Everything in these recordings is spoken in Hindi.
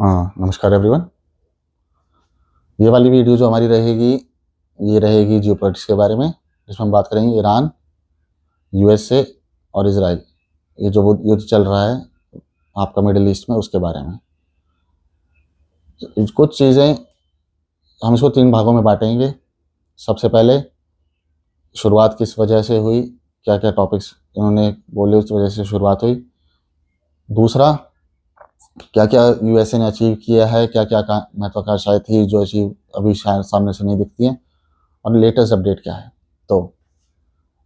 हाँ, नमस्कार एवरीवन। ये वाली वीडियो जो हमारी रहेगी, ये रहेगी जियोपॉलिटिक्स के बारे में, जिसमें हम बात करेंगे ईरान, यूएसए और इजराइल। ये जो वो युद्ध चल रहा है आपका मिडिल ईस्ट में, उसके बारे में कुछ चीज़ें हम इसको 3 भागों में बांटेंगे। सबसे पहले शुरुआत किस वजह से हुई, क्या क्या टॉपिक्स इन्होंने बोले उस वजह से शुरुआत हुई। दूसरा, क्या क्या यूएसए ने अचीव किया है, क्या क्या महत्वाकांक्षाएं थी जो अचीव अभी शायद सामने से नहीं दिखती हैं, और लेटेस्ट अपडेट क्या है। तो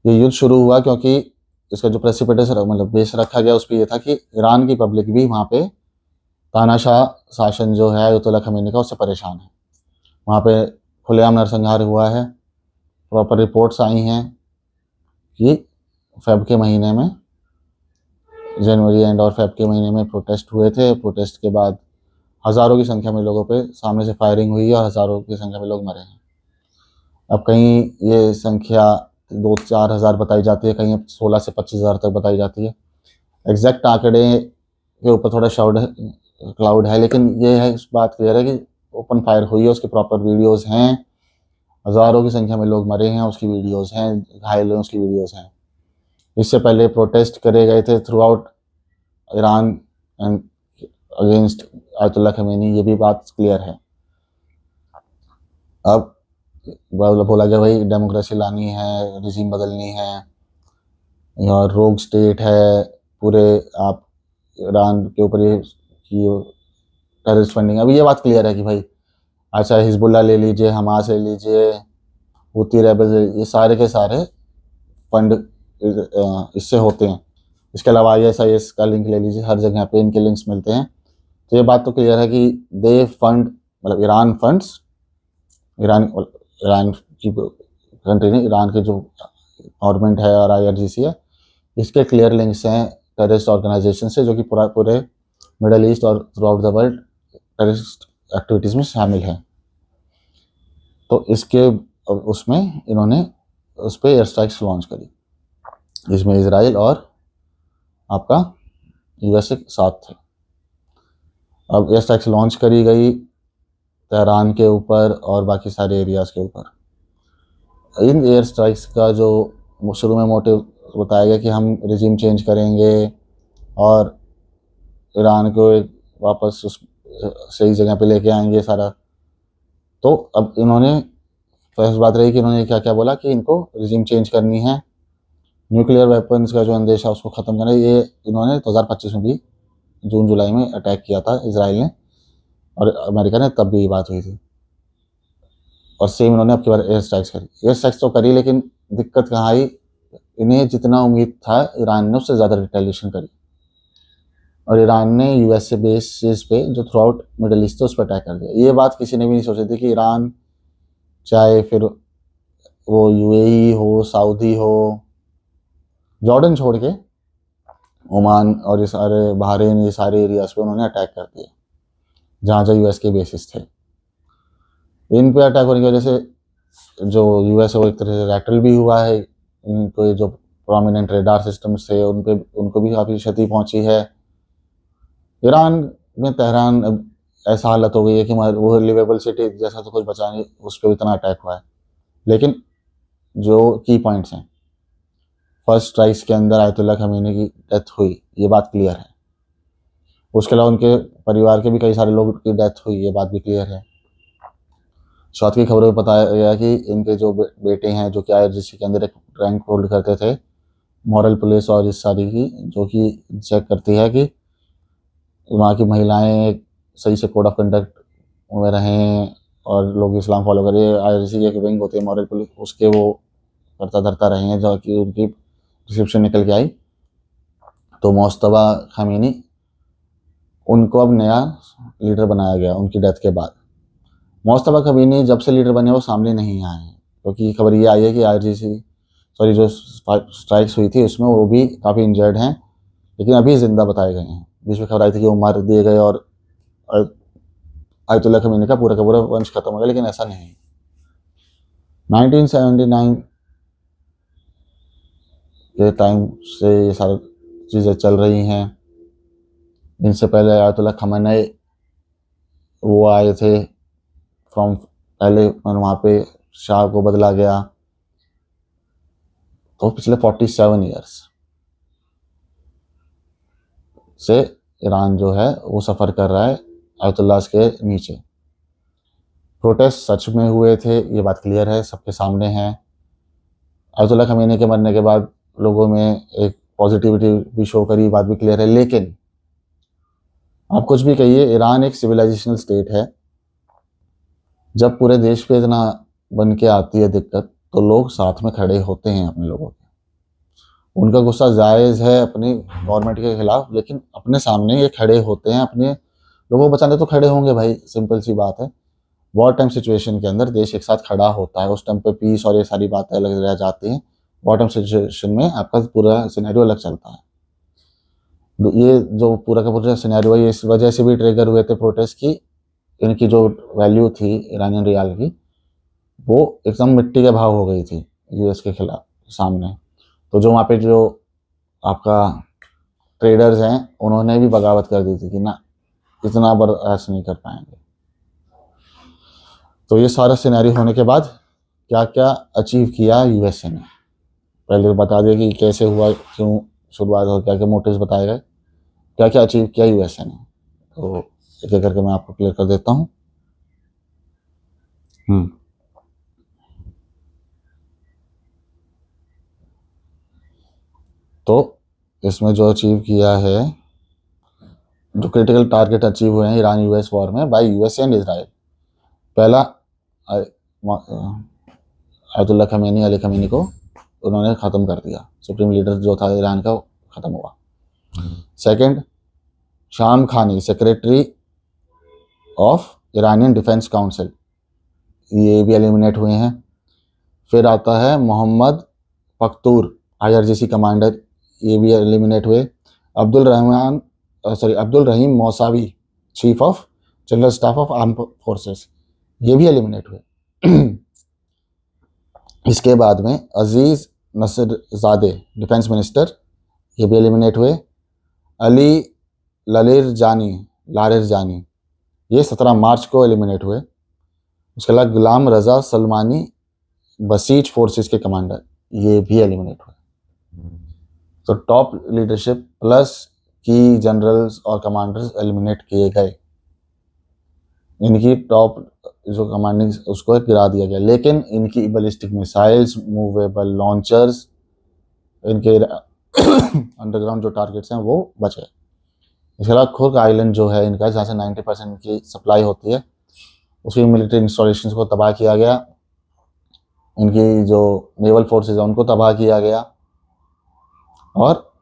ये युद्ध शुरू हुआ क्योंकि इसका जो प्रेसिपिटेस मतलब बेस रखा गया उस पर यह था कि ईरान की पब्लिक भी वहाँ पे तानाशाह शासन जो है अयतुल्ला खमीनी का, उससे परेशान है। वहाँ पे खुलेआम नरसंहार हुआ है। प्रॉपर रिपोर्ट्स आई हैं कि फेब के महीने में, जनवरी एंड और फेब के महीने में प्रोटेस्ट हुए थे। प्रोटेस्ट के बाद हज़ारों की संख्या में लोगों पे सामने से फायरिंग हुई है और हज़ारों की संख्या में लोग मरे हैं। अब कहीं ये संख्या 2-4 हज़ार बताई जाती है, कहीं 16 से 25 हज़ार तक बताई जाती है। एग्जैक्ट आंकड़े के ऊपर थोड़ा क्लाउड है, लेकिन ये है, इस बात क्लियर है कि ओपन फायर हुई है, उसके प्रॉपर वीडियोस हैं। हज़ारों की संख्या में लोग मरे हैं, उसकी वीडियोस हैं। घायल हैं, उसकी वीडियोस हैं। इससे पहले प्रोटेस्ट करे गए थे through out Iran and against ayatollah Khomeini, ये भी बात क्लियर है। अब बोला गया भाई डेमोक्रेसी लानी है, रिजीम बदलनी है, या रोग स्टेट है पूरे, आप ईरान के ऊपर ये कि टेररिस्ट फंडिंग। अभी ये बात क्लियर है कि भाई अच्छा हिजबुल्ला ले लीजिए, हमास ले लीजिए, हुती रेबल्स, ये सारे के सारे फंड इससे होते हैं। इसके अलावा ISIS का लिंक ले लीजिए, हर जगह पे इनके लिंक्स मिलते हैं। तो ये बात तो क्लियर है कि दे फंड, मतलब ईरान फंड्स, ईरान की कंट्री नहीं, ईरान के जो गवर्नमेंट है और IRGC है, इसके क्लियर लिंक्स हैं टेररिस्ट ऑर्गेनाइजेशन से, जो कि पूरे मिडल ईस्ट और through out the world terrorist activities में शामिल है। तो इसके उसमें इन्होंने उस पर एयर स्ट्राइक्स लॉन्च करी, जिसमें इसराइल और आपका USA साथ थे। अब एयर स्ट्राइक्स लॉन्च करी गई तेहरान के ऊपर और बाकी सारे एरियाज़ के ऊपर। इन एयर स्ट्राइक्स का जो शुरू में मोटिव बताया गया कि हम रिजीम चेंज करेंगे और ईरान को एक वापस उस सही जगह पे लेके आएंगे सारा। तो अब इन्होंने, फर्स्ट बात रही कि इन्होंने क्या क्या बोला कि इनको रिजीम चेंज करनी है, न्यूक्लियर वेपन्स का जो अंदेशा उसको ख़त्म करना है। ये इन्होंने 2025 में भी जून जुलाई में अटैक किया था इसराइल ने और अमेरिका ने, तब भी ये बात हुई थी। और सेम इन्होंने अब की बार एयर स्ट्राइक्स करी। एयर स्ट्राइक्स तो करी, लेकिन दिक्कत कहाँ आई, इन्हें जितना उम्मीद था ईरान ने उससे ज़्यादा रिटेलिएशन करी। और ईरान ने USA बेसिस पे जो थ्रू आउट मिडल ईस्ट है उस पर अटैक कर दिया। ये बात किसी ने भी नहीं सोची थी कि ईरान, चाहे फिर वो UAE हो, सऊदी हो, जॉर्डन छोड़ के ओमान और ये सारे बहरीन, ये सारे एरियाज पे उन्होंने अटैक कर दिया जहाँ जहाँ US के बेसिस थे। इन पे अटैक होने की वजह से जो US है वो एक तरह से रैटल भी हुआ है। इनको जो प्रोमिनेंट रेडार सिस्टम्स थे उन पे, उनको भी काफ़ी क्षति पहुंची है। ईरान में तेहरान अब ऐसा हालत हो गई है कि वो लिवेबल सिटी जैसा तो कुछ बचा नहीं, उस पर इतना अटैक हुआ है। लेकिन जो की पॉइंट्स हैं, फर्स्ट स्ट्राइक्स के अंदर आयतुल्ला खमीनी की डेथ हुई, ये बात क्लियर है। उसके अलावा उनके परिवार के भी कई सारे लोगों की डेथ हुई, ये बात भी क्लियर है। साथ की खबरों में बताया गया कि इनके जो बेटे हैं, जो कि IRGC के अंदर एक रैंक होल्ड करते थे, मॉरल पुलिस और इस सारी की, जो कि चेक करती है कि वहाँ की महिलाएं सही से कोड ऑफ कंडक्ट में रहें और लोग इस्लाम फॉलो करें। IRGC की एक विंग होती है मॉरल पुलिस, उसके वो करता धरता रहे हैं, जो कि उनकी रिसेप्शन निकल के आई। तो मोस्तफा खमीनी, उनको अब नया लीडर बनाया गया उनकी डेथ के बाद। मोस्तफा खमीनी जब से लीडर बने वो सामने नहीं आए हैं, क्योंकि खबर ये आई है कि IRGC, सॉरी, जो स्ट्राइक्स हुई थी उसमें वो भी काफ़ी इंजर्ड हैं, लेकिन अभी ज़िंदा बताए गए हैं। बीच में खबर आई थी कि वो मार दिए गए और आयतुल्ला खमीनी का पूरा वंश खत्म हो गया, लेकिन ऐसा नहीं। 1979 के टाइम से ये सारी चीज़ें चल रही हैं। इनसे पहले आयतुल्ला खamenei वो आए थे फ्रॉम, पहले वहाँ पे शाह को बदला गया। तो पिछले 47 ईयर्स से ईरान जो है वो सफ़र कर रहा है अयतुल्लाह के नीचे। प्रोटेस्ट सच में हुए थे, ये बात क्लियर है, सबके सामने है। अयतुल्लाह खमीनी के मरने के बाद लोगों में एक पॉजिटिविटी भी शो करी, बात भी क्लियर है। लेकिन आप कुछ भी कहिए, ईरान एक सिविलाइजेशनल स्टेट है। जब पूरे देश पे इतना बन के आती है दिक्कत, तो लोग साथ में खड़े होते हैं अपने लोगों के। उनका गुस्सा जायज़ है अपनी गवर्नमेंट के खिलाफ, लेकिन अपने सामने ये खड़े होते हैं, अपने लोगों को बचाने तो खड़े होंगे भाई, सिंपल सी बात है। वॉर टाइम सिचुएशन के अंदर देश एक साथ खड़ा होता है, उस टाइम पे पीस और ये सारी बातें अलग रह जाती हैं। वॉर टाइम सिचुएशन में आपका पूरा सिनेरियो अलग चलता है। ये जो पूरा का पूरा सिनेरियो है, इस वजह से भी ट्रिगर हुए थे प्रोटेस्ट की। इनकी जो वैल्यू थी ईरानियन रियाल की, वो एकदम मिट्टी के भाव हो गई थी यूएस के खिलाफ सामने। तो जो वहाँ पे जो आपका ट्रेडर्स हैं, उन्होंने भी बगावत कर दी थी कि ना, इतना बर्दाश्त नहीं कर पाएंगे। तो ये सारा सिनेरियो होने के बाद क्या क्या अचीव किया यूएसए ने, पहले तो बता दिया कि कैसे हुआ, क्यों शुरुआत हो, क्या क्या मोटिव्स बताए गए, क्या क्या अचीव किया यूएसए ने। तो एक एक करके मैं आपको क्लियर कर देता हूँ। तो इसमें जो अचीव किया है, जो क्रिटिकल टारगेट अचीव हुए हैं ईरान यूएस वॉर में बाय यूएसए एंड इजराइल। पहला, अयतुल्लाह खमीनी, अली खमीनी को उन्होंने ख़त्म कर दिया, सुप्रीम लीडर जो था ईरान का ख़त्म हुआ। सेकंड, शाम खानी, secretary of Iranian defence council, ये भी एलिमिनेट हुए हैं। फिर आता है मोहम्मद पख्तूर, आईआरजीसी कमांडर, ये भी एलिमिनेट हुए। Abdul Rahim Mousavi, chief of general staff of arm forces, ये भी एलिमिनेट हुए। इसके बाद में अजीज़ नसरज़ादे, डिफेंस मिनिस्टर, ये भी एलिमिनेट हुए। अली लारिरजानी, ये 17 मार्च को एलिमिनेट हुए। उसके अलावा गुलाम रज़ा सलमानी, बसीज फोर्सेस के कमांडर, ये भी एलिमिनेट हुए। तो टॉप लीडरशिप प्लस की जनरल्स और कमांडर्स एलिमिनेट किए गए। इनकी टॉप जो कमांडिंग उसको गिरा दिया गया, लेकिन इनकी बैलिस्टिक मिसाइल्स, मूवेबल लॉन्चर्स, इनके अंडरग्राउंड जो टारगेट्स हैं वो बच गए। इसके अलावा खुर्ग आइलैंड जो है इनका, जहाँ से 90% की सप्लाई होती है, उसकी मिलिट्री इंस्टॉलेशंस को तबाह किया गया। इनकी जो नेवल फोर्सेज है उनको तबाह किया गया। और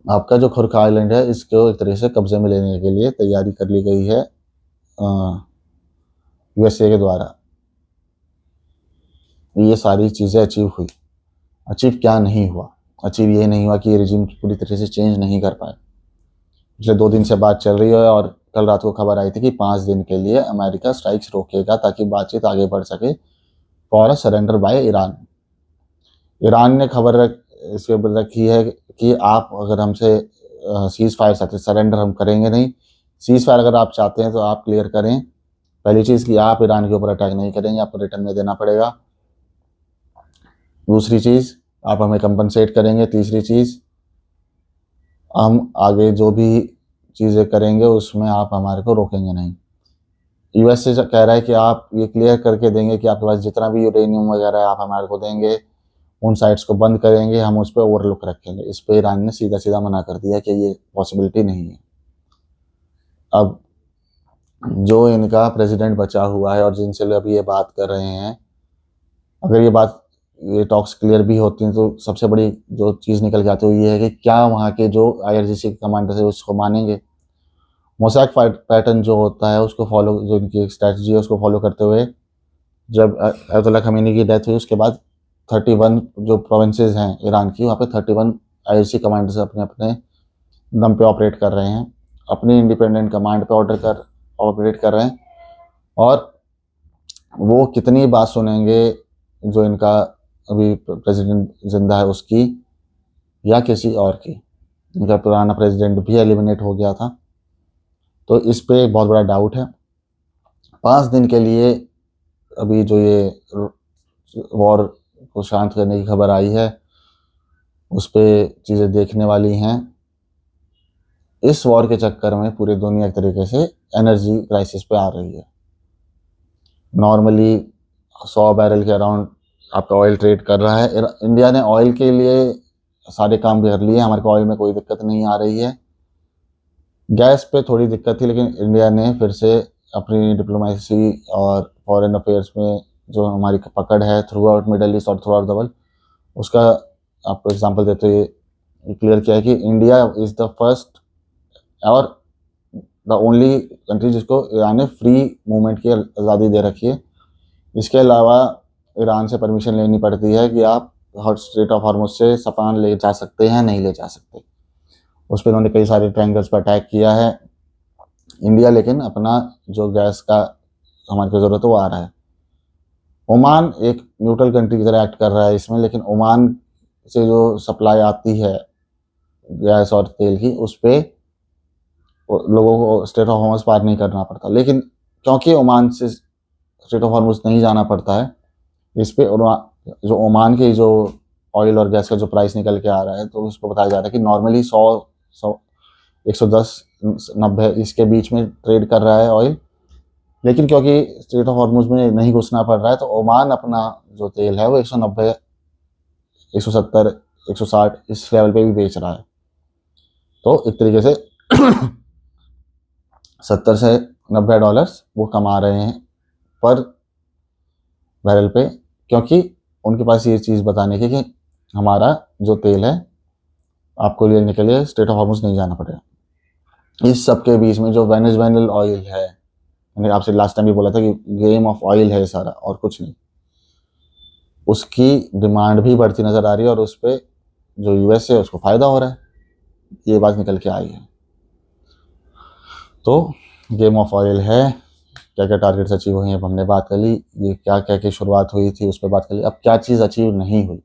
आपका जो खुर्ग आइलैंड है, इसको एक तरह से कब्जे में लेने के लिए तैयारी कर ली गई है यूएसए के द्वारा। ये सारी चीज़ें अचीव हुई। अचीव क्या नहीं हुआ? अचीव ये नहीं हुआ कि ये रिजीम पूरी तरह से चेंज नहीं कर पाए। पिछले 2 दिन से बात चल रही है और कल रात को खबर आई थी कि 5 दिन के लिए अमेरिका स्ट्राइक्स रोकेगा ताकि बातचीत आगे बढ़ सके for a surrender by Iran. Iran ने खबर इस पर रखी है कि आप अगर हमसे सीज़ फायर चाहते, सरेंडर हम करेंगे नहीं। सीज़ फायर अगर आप चाहते हैं तो आप क्लियर करें, पहली चीज़ कि आप ईरान के ऊपर अटैक नहीं करेंगे, आपको रिटर्न में देना पड़ेगा। दूसरी चीज़, आप हमें कंपनसेट करेंगे। तीसरी चीज़, हम आगे जो भी चीज़ें करेंगे उसमें आप हमारे को रोकेंगे नहीं। यूएस से कह रहा है कि आप ये क्लियर करके देंगे कि आपके पास जितना भी यूरेनियम वगैरह है आप हमारे को देंगे, उन साइट्स को बंद करेंगे, हम उस पर ओवरलुक रखेंगे। इस पर ईरान ने सीधा सीधा मना कर दिया कि ये पॉसिबिलिटी नहीं है। अब जो इनका प्रेसिडेंट बचा हुआ है और जिनसे अभी ये बात कर रहे हैं, अगर ये टॉक्स क्लियर भी होती हैं तो सबसे बड़ी जो चीज़ निकल के आती है वो ये है कि क्या वहाँ के जो आईआरजीसी के कमांडर है उसको मानेंगे। मोसैक पैटर्न जो होता है उसको फॉलो, जो इनकी स्ट्रैटेजी है उसको फॉलो करते हुए, जब अयतुल्लाह खमीनी की डेथ हुई उसके बाद 31 जो प्रोविंसेस हैं ईरान की, वहाँ पे 31 आईआरजीसी कमांडर्स अपने अपने दम पे ऑपरेट कर रहे हैं, अपनी इंडिपेंडेंट कमांड पे ऑपरेट कर रहे हैं। और वो कितनी बात सुनेंगे जो इनका अभी प्रेसिडेंट जिंदा है उसकी या किसी और की। इनका पुराना प्रेसिडेंट भी एलिमिनेट हो गया था, तो इस पे एक बहुत बड़ा डाउट है। 5 दिन के लिए अभी जो ये वॉर को शांत करने की खबर आई है उस पर चीज़ें देखने वाली हैं। इस वॉर के चक्कर में पूरी दुनिया एक तरीके से एनर्जी क्राइसिस पे आ रही है। नॉर्मली 100 बैरल के अराउंड आपका ऑयल ट्रेड कर रहा है। इंडिया ने ऑयल के लिए सारे काम कर लिए, हमारे को ऑयल में कोई दिक्कत नहीं आ रही है। गैस पे थोड़ी दिक्कत थी, लेकिन इंडिया ने फिर से अपनी डिप्लोमेसी और फॉरेन अफेयर्स में जो हमारी पकड़ है थ्रू आउट मिडल ईस्ट और थ्रू आउट द वर्ल्ड, उसका आपको एग्जांपल देते हुए क्लियर किया है कि इंडिया इज़ द फर्स्ट और द ओनली कंट्री जिसको ईरान ने फ्री मूवमेंट की आज़ादी दे रखी है। इसके अलावा ईरान से परमिशन लेनी पड़ती है कि आप हॉट स्ट्रेट ऑफ हॉर्मुज से सामान ले जा सकते हैं, नहीं ले जा सकते। उस पर उन्होंने कई सारे ट्रायंगल्स पर अटैक किया है इंडिया, लेकिन अपना जो गैस का हमारे को ज़रूरत है वो आ रहा है। ओमान एक न्यूट्रल कंट्री की तरह एक्ट कर रहा है इसमें, लेकिन ओमान से जो सप्लाई आती है गैस और तेल की, उस पर लोगों को स्ट्रेट ऑफ हॉर्मुज पार नहीं करना पड़ता। लेकिन क्योंकि ओमान से स्ट्रेट ऑफ हॉर्मुज नहीं जाना पड़ता है, इस पे जो ओमान के जो ऑयल और गैस का जो प्राइस निकल के आ रहा है, तो उस पर बताया जा रहा है कि नॉर्मली 110 90 इसके बीच में ट्रेड कर रहा है ऑयल। लेकिन क्योंकि स्ट्रेट ऑफ हॉर्मुज में नहीं घुसना पड़ रहा है, तो ओमान अपना जो तेल है वो 190 170 160 इस लेवल पे भी बेच रहा है। तो एक तरीके से 70 से $90 वो कमा रहे हैं पर बैरल पे, क्योंकि उनके पास ये चीज़ बताने की कि हमारा जो तेल है आपको लेने के लिए स्ट्रेट ऑफ हॉर्मुज नहीं जाना पड़ेगा। इस सब के बीच में जो वेनेजुएलन ऑयल है, मैंने आपसे लास्ट टाइम भी बोला था कि गेम ऑफ ऑयल है सारा और कुछ नहीं, उसकी डिमांड भी बढ़ती नज़र आ रही है और उस पर जो यूएस है उसको फ़ायदा हो रहा है, ये बात निकल के आई है। तो गेम ऑफ ऑयल है, क्या क्या टारगेट्स अचीव हुए हैं हमने बात कर ली, ये क्या क्या की शुरुआत हुई थी उस पर बात कर ली। अब क्या चीज़ अचीव नहीं हुई,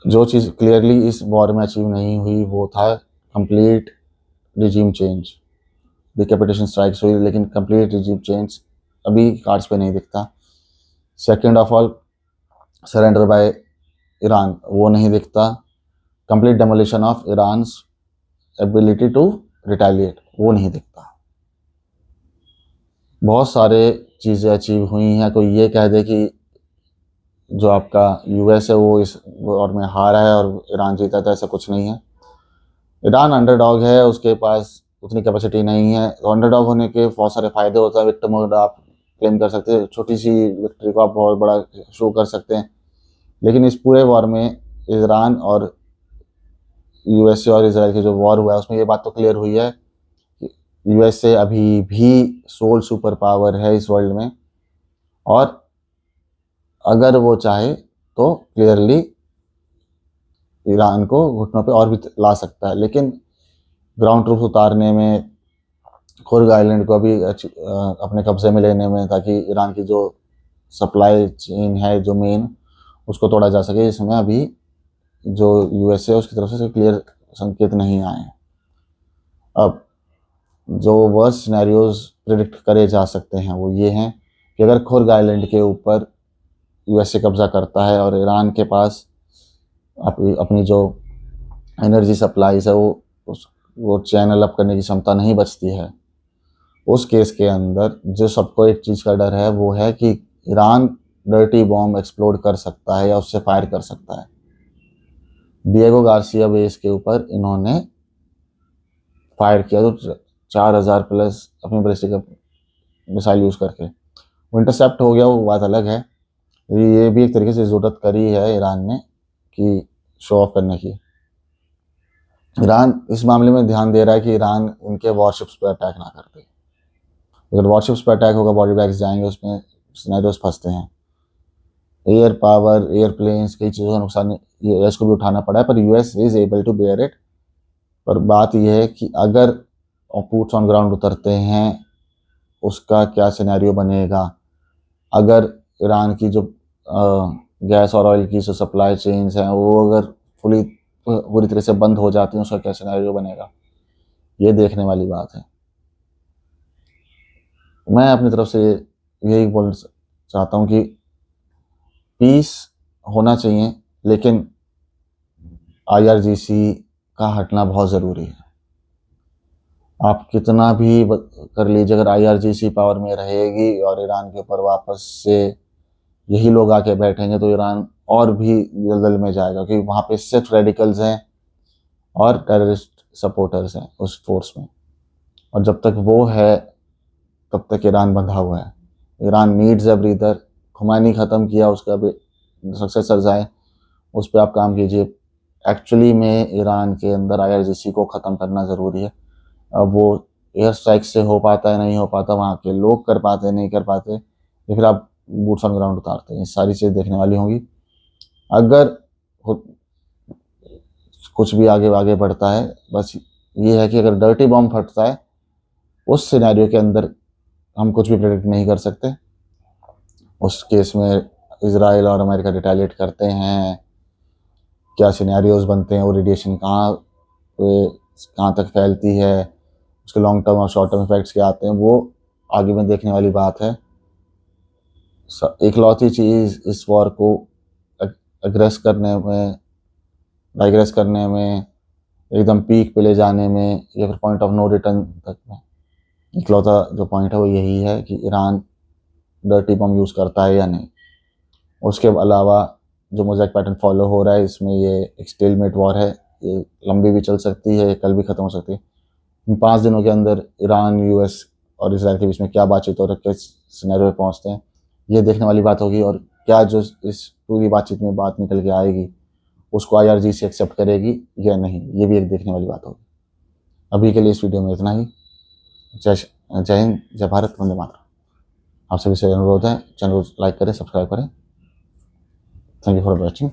जो चीज़ क्लियरली इस वॉर में अचीव नहीं हुई वो था complete regime change. Decapitation strikes हुई, लेकिन कंप्लीट रिजीम चेंज अभी कार्ड्स पे नहीं दिखता। Second of all surrender by Iran, वो नहीं दिखता। Complete demolition of Iran's ability to retaliate, वो नहीं दिखता। बहुत सारे चीज़ें अचीव हुई हैं। कोई ये कह दे कि जो आपका यूएस है वो इस वॉर में हारा है और ईरान जीता, तो ऐसा कुछ नहीं है। ईरान अंडरडॉग है, उसके पास उतनी कैपेसिटी नहीं है। तो अंडरडॉग होने के बहुत सारे फ़ायदे होते हैं। विक्टिम मोड आप क्लेम कर सकते हैं, छोटी सी विक्ट्री को आप बहुत बड़ा शो कर सकते हैं। लेकिन इस पूरे वॉर में ईरान और यूएसए और इसराइल की जो वॉर हुआ है उसमें ये बात तो क्लियर हुई है कि यूएसए अभी भी सोल सुपर पावर है इस वर्ल्ड में, और अगर वो चाहे तो क्लियरली ईरान को घुटनों पे और भी ला सकता है। लेकिन ग्राउंड ट्रूप्स उतारने में, खुर्ग आइलैंड को अभी अपने कब्जे में लेने में, ताकि ईरान की जो सप्लाई चेन है जो मेन, उसको तोड़ा जा सके, इसमें अभी जो यूएसए उसकी तरफ से क्लियर संकेत नहीं आए हैं। अब जो वर्स्ट सिनेरियोज प्रिडिक्ट करे जा सकते हैं वो ये हैं कि अगर खुर्ग आइलैंड के ऊपर यूएसए कब्जा करता है और ईरान के पास अपनी जो एनर्जी सप्लाईज है वो चैनल अप करने की क्षमता नहीं बचती है, उस केस के अंदर जो सबको एक चीज़ का डर है वो है कि ईरान डर्टी बॉम्ब एक्सप्लोड कर सकता है या उससे फायर कर सकता है। डिएगो गार्सिया बेस के ऊपर इन्होंने फायर किया तो 4000 प्लस अपनी बैलिस्टिक मिसाइल यूज़ करके, वो इंटरसेप्ट हो गया, वो बात अलग है। ये भी एक तरीके से ज़रूरत करी है ईरान ने कि शो ऑफ करने की। ईरान इस मामले में ध्यान दे रहा है कि ईरान उनके वॉरशिप्स पर अटैक ना कर दे। अगर वॉरशिप्स पर अटैक होगा, बॉडी बैग्स जाएंगे, उसमें सिनेरियोस फंसते हैं। एयर पावर, एयरप्लेन्स, कई चीज़ों का नुकसान यूएस को भी उठाना पड़ा है, पर US is able to bear it. पर बात यह है कि अगर बूट्स ऑन ग्राउंड उतरते हैं उसका क्या सिनेरियो बनेगा। अगर ईरान की जो गैस और ऑयल की जो सप्लाई चेन्स हैं वो अगर पूरी तरह से बंद हो जाती हैं, उसका क्या सिनेरियो बनेगा, ये देखने वाली बात है। मैं अपनी तरफ से यही बोलना चाहता हूँ कि पीस होना चाहिए, लेकिन IRGC का हटना बहुत ज़रूरी है। आप कितना भी कर लीजिए, अगर IRGC पावर में रहेगी और ईरान के ऊपर वापस से यही लोग आके बैठेंगे तो ईरान और भी दलदल में जाएगा, क्योंकि वहाँ पे सिर्फ रेडिकल्स हैं और टेररिस्ट सपोर्टर्स हैं उस फोर्स में, और जब तक वो है तब तक ईरान बंधा हुआ है। Iran needs a breather. Khomeini ख़त्म किया, उसका भी सक्सेसर्स आए, उस पर आप काम कीजिए। एक्चुअली में ईरान के अंदर IRGC को ख़त्म करना ज़रूरी है। अब वो एयर स्ट्राइक से हो पाता है नहीं हो पाता, वहाँ के लोग कर पाते नहीं कर पाते, या फिर आप बूट्स ऑन ग्राउंड उतारते हैं, ये सारी चीज़ देखने वाली होंगी। अगर कुछ भी आगे आगे बढ़ता है, बस ये है कि अगर डर्टी बॉम्ब फटता है, उस सिनेरियो के अंदर हम कुछ भी प्रेडिक्ट नहीं कर सकते। उस केस में इजराइल और अमेरिका रिटेलिएट करते हैं, क्या सिनेरियोज बनते हैं, वो रेडिएशन कहाँ तक फैलती है, उसके लॉन्ग टर्म और शॉर्ट टर्म इफेक्ट्स क्या आते हैं, वो आगे में देखने वाली बात है। इकलौती चीज़ इस वॉर को एग्रेस करने में, डाइग्रेस करने में, एकदम पीक पे ले जाने में, या फिर पॉइंट ऑफ नो रिटर्न तक में, इकलौता जो पॉइंट है वो यही है कि ईरान डर्टी बम यूज़ करता है या नहीं। उसके अलावा जो मोज़ेक पैटर्न फॉलो हो रहा है, इसमें ये एक स्टेलमेट वॉर है, ये लंबी भी चल सकती है, कल भी ख़त्म हो सकती है। इन 5 दिनों के अंदर ईरान, US और इसराइल के बीच में क्या बातचीत हो रही है, किस सिनेरियो पे पहुँचते हैं, ये देखने वाली बात होगी। और क्या जो इस पूरी बातचीत में बात निकल के आएगी, उसको IRGC एक्सेप्ट करेगी या नहीं, ये भी एक देखने वाली बात होगी। अभी के लिए इस वीडियो में इतना ही। जय हिंद, जय भारत, वंदे मातरम। आप सभी से अनुरोध है, चैनल को लाइक करें, सब्सक्राइब करें। Thank you for watching.